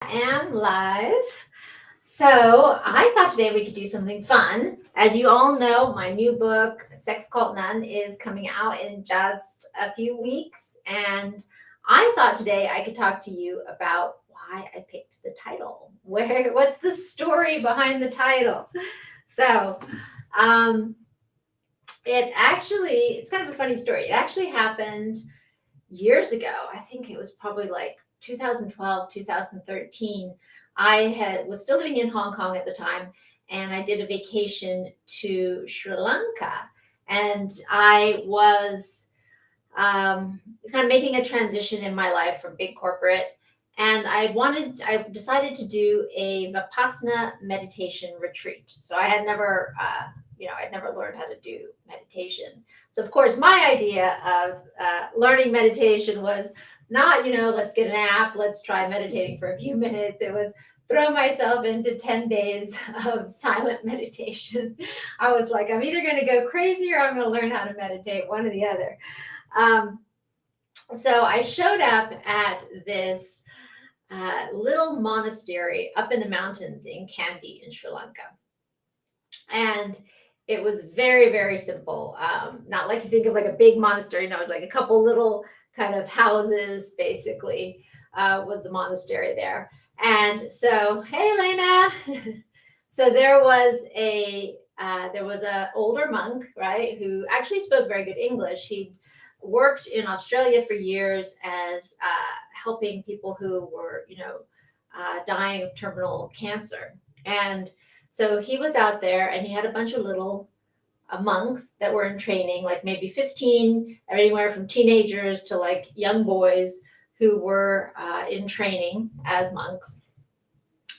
Am live. So I thought today we could do something fun. As you all know, my new book, Cult Nun, is coming out in just a few weeks. And I thought today I could talk to you about why I picked the title. What's the story behind the title? So um, it's kind of a funny story. It actually happened years ago. I think it was probably like 2012, 2013. I was still living in Hong Kong at the time, and I did a vacation to Sri Lanka, and I was kind of making a transition in my life from big corporate. And I decided to do a Vipassana meditation retreat. So I'd never learned how to do meditation. So of course, my idea of learning meditation was not, let's get an app, let's try meditating for a few minutes. It was throw myself into 10 days of silent meditation. I was like, I'm either going to go crazy or I'm going to learn how to meditate, one or the other. Um, so I showed up at this little monastery up in the mountains in Kandy in Sri Lanka. And it was very, very simple. Not like you think of like a big monastery. No, it was like a couple little kind of houses, basically, was the monastery there. And so, hey, Lena. So there was a older monk, right, who actually spoke very good English. He worked in Australia for years as helping people who were, dying of terminal cancer. And so he was out there and he had a bunch of little monks that were in training, like maybe 15, anywhere from teenagers to like young boys who were in training as monks.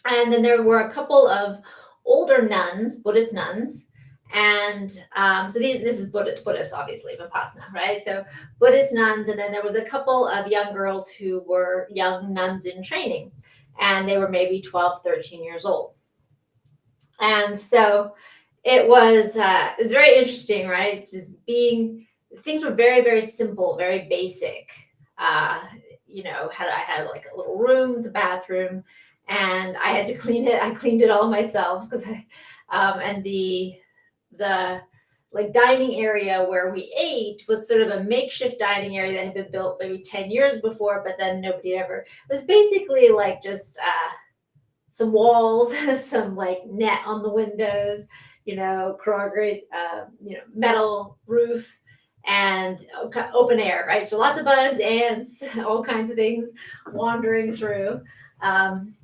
And then there were a couple of older nuns, Buddhist nuns, and so this is Buddhist, obviously, Vipassana, right? So Buddhist nuns, and then there was a couple of young girls who were young nuns in training, and they were maybe 12, 13 years old. And so it was very interesting, right? Just being things were very, very simple, very basic. I had like a little room, the bathroom, and I had to clean it. I cleaned it all myself because and the like dining area where we ate was sort of a makeshift dining area that had been built maybe 10 years before, but then nobody ever, it was basically like just some walls, some like net on the windows, corrugated, metal roof, and open air, right? So lots of bugs, ants, all kinds of things wandering through. And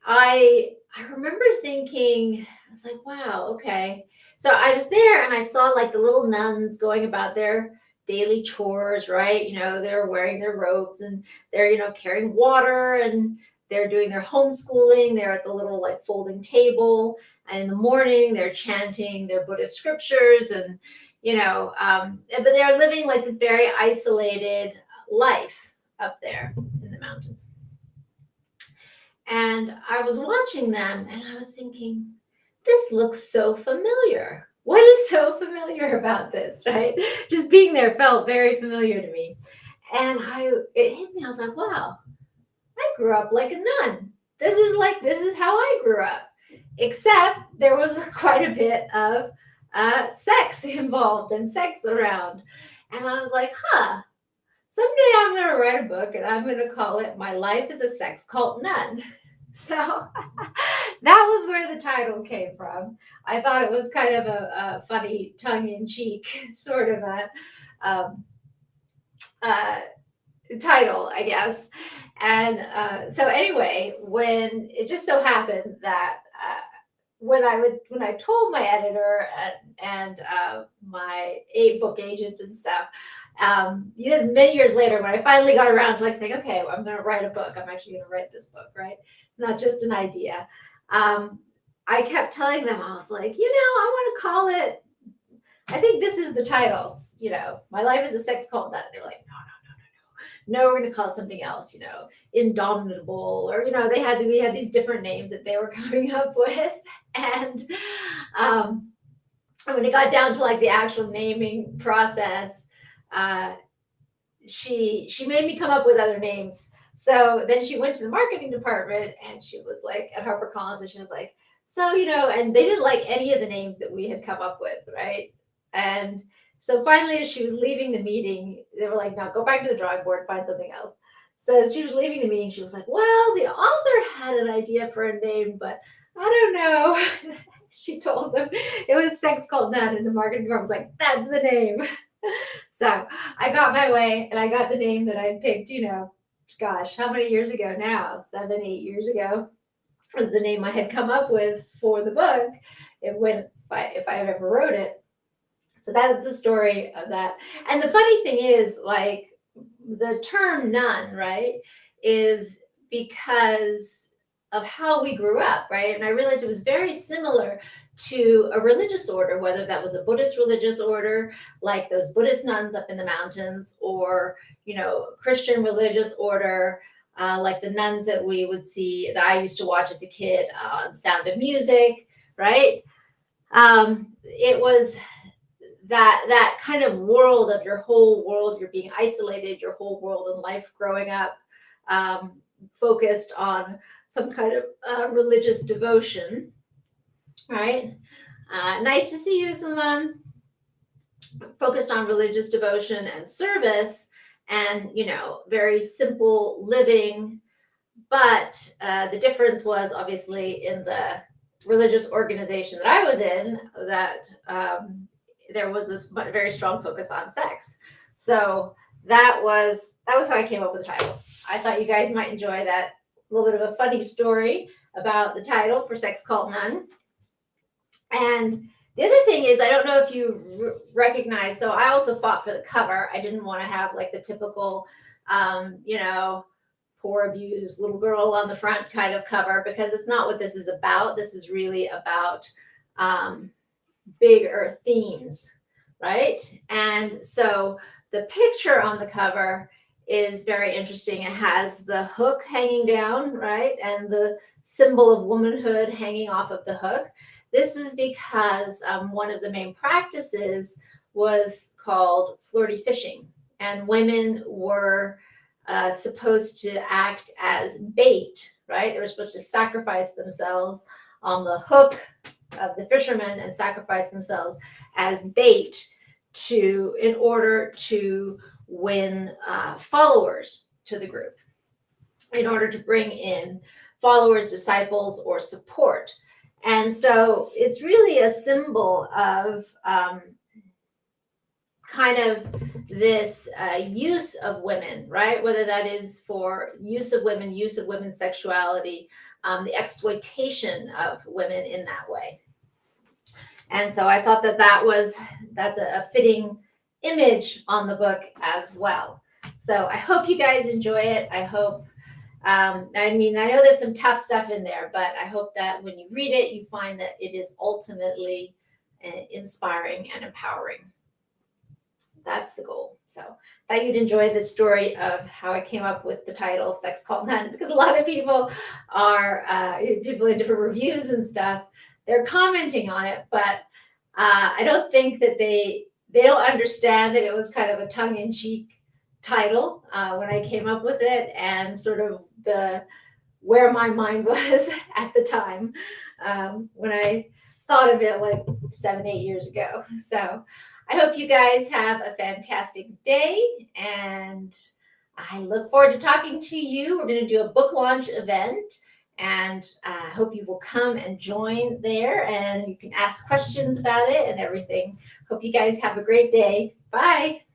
I remember thinking, I was like, wow, okay. So I was there and I saw like the little nuns going about their daily chores, right? They're wearing their robes and they're, carrying water and they're doing their homeschooling. They're at the little like folding table. And in the morning, they're chanting their Buddhist scriptures and, but they're living like this very isolated life up there in the mountains. And I was watching them and I was thinking, this looks so familiar. What is so familiar about this, right? Just being there felt very familiar to me. And it hit me. I was like, wow, I grew up like a nun. This is how I grew up. Except there was quite a bit of sex involved and sex around. And I was like, someday I'm going to write a book and I'm going to call it My Life as a Sex Cult Nun. So that was where the title came from. I thought it was kind of a funny tongue-in-cheek sort of a title, I guess. And so anyway, when it just so happened that when I told my editor and my book agent and stuff, many years later, when I finally got around to like saying, okay, well, I'm going to write a book. I'm actually going to write this book, right? It's not just an idea. I kept telling them, I was like, I want to call it, I think this is the title, My Life as a Sex Cult Nun. They're like, no, we're going to call it something else, Indomitable, or, we had these different names that they were coming up with. And when it got down to like the actual naming process, she made me come up with other names. So then she went to the marketing department and she was like at HarperCollins and she was like, so, and they didn't like any of the names that we had come up with, right? And so finally, as she was leaving the meeting, they were like, now go back to the drawing board, find something else. So as she was leaving the meeting, she was like, well, the author had an idea for a name, but I don't know. She told them it was Sex Cult Nun, and the marketing department was like, that's the name. So I got my way and I got the name that I picked, gosh, how many years ago now? 7, 8 years ago was the name I had come up with for the book. If I ever wrote it. So that is the story of that. And the funny thing is, like, the term nun, right, is because of how we grew up, right? And I realized it was very similar to a religious order, whether that was a Buddhist religious order, like those Buddhist nuns up in the mountains, or, Christian religious order, like the nuns that we would see, that I used to watch as a kid on Sound of Music, right? It was that kind of world of your whole world, you're being isolated, your whole world in life growing up, focused on some kind of religious devotion, right? Nice to see you, Simone. Focused on religious devotion and service and, very simple living. But the difference was obviously in the religious organization that I was in, that there was this very strong focus on sex. So that was how I came up with the title. I thought you guys might enjoy that little bit of a funny story about the title for Sex Cult Nun. And the other thing is, I don't know if you recognize, so I also fought for the cover. I didn't want to have like the typical, poor abused little girl on the front kind of cover, because it's not what this is about. This is really about bigger themes, right? And so the picture on the cover is very interesting. It has the hook hanging down, right? And the symbol of womanhood hanging off of the hook. This was because one of the main practices was called flirty fishing, and women were supposed to act as bait, right? They were supposed to sacrifice themselves on the hook of the fishermen and sacrifice themselves as bait in order to win followers to the group, in order to bring in followers, disciples, or support. And so it's really a symbol of kind of this use of women, right? Whether that is for use of women's sexuality, the exploitation of women in that way. And so I thought that's a fitting image on the book as well. So I hope you guys enjoy it. I hope, I know there's some tough stuff in there, but I hope that when you read it, you find that it is ultimately inspiring and empowering. That's the goal. So I thought you'd enjoy the story of how I came up with the title Sex Cult Nun, because a lot of people people in different reviews and stuff, they're commenting on it, but I don't think that they don't understand that it was kind of a tongue-in-cheek title when I came up with it, and sort of where my mind was at the time when I thought of it like 7, 8 years ago. So I hope you guys have a fantastic day, and I look forward to talking to you. We're going to do a book launch event, and I hope you will come and join there, and you can ask questions about it and everything. Hope you guys have a great day. Bye.